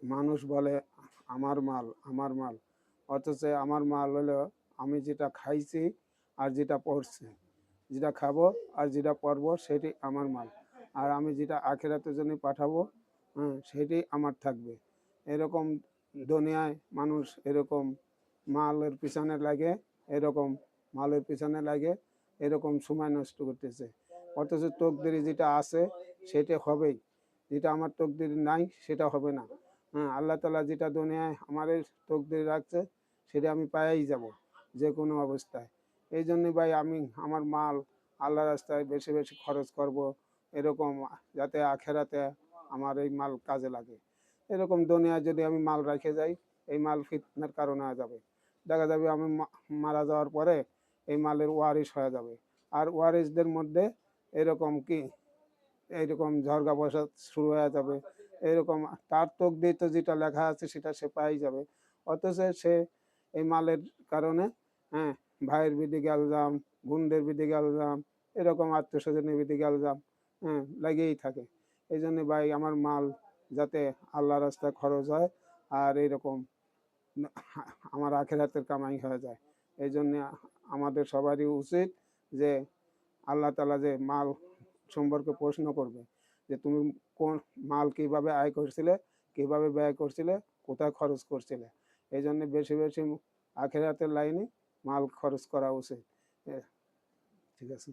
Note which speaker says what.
Speaker 1: মানুষ বলে আমার মাল আমার মাল, অথচ আমার মাল হলো আমি যেটা খাইছি আর যেটা পড়ছি, যেটা খাবো আর যেটা পরবো সেটি আমার মাল। আর আমি যেটা আখেরাতের জন্য পাঠাবো, হ্যাঁ, সেটি আমার থাকবে। এরকম দুনিয়ায় মানুষ এরকম মালের পিছনে লাগে, এরকম মালের পিছনে লাগে, এরকম সময় নষ্ট করতেছে। অথচ তকদিরে যেটা আছে সেটা হবেই, যেটা আমার তকদির নাই সেটা হবে না। হ্যাঁ, আল্লাহ তালা যেটা দুনিয়ায় আমার তকদির রাখছে সেটা আমি পাইয়াই যাব যে কোনো অবস্থায়। এই জন্য ভাই আমি আমার মাল আল্লাহ রাস্তায় বেশি বেশি খরচ করব, এরকম যাতে আখেরাতে আমার এই মাল কাজে লাগে। এরকম দুনিয়ায় যদি আমি মাল রেখে যাই, এই মাল ফিতনার কারণে হয়ে যাবে। দেখা যাবে আমি মারা যাওয়ার পরে এই মালের ওয়ারিশ হয়ে যাবে। আর ওয়ারিশদের মধ্যে এরকম কি এইরকম ঝরগা বসা শুরু হয়ে যাবে। এরকম তার তকদির তো যেটা লেখা আছে সেটা সে পাই যাবে। অথচ সে এই মালের কারণে, হ্যাঁ, ভাইয়ের বিদিকে আলজাম, বোনদের বিদিকে আলজাম, এরকম আত্মীয় স্বজনের বিদিকে আলজাম, হ্যাঁ, লেগেই থাকে। এই জন্য ভাই আমার মাল যাতে আল্লাহ রাস্তায় খরচ হয় আর এইরকম আমার আখেরাতের কামাই হয়ে যায়। এই জন্য আমাদের সবারই উচিত যে আল্লাহ তালা যে মাল সম্পর্কে প্রশ্ন করবে যে তুমি কোন মাল কিভাবে আয় করছিলে, কিভাবে ব্যয় করছিলে, কোথায় খরচ করছিলে। এই জন্য বেশি বেশি আখেরাতের লাইনে মাল খরচ করা উচিত। ঠিক আছে।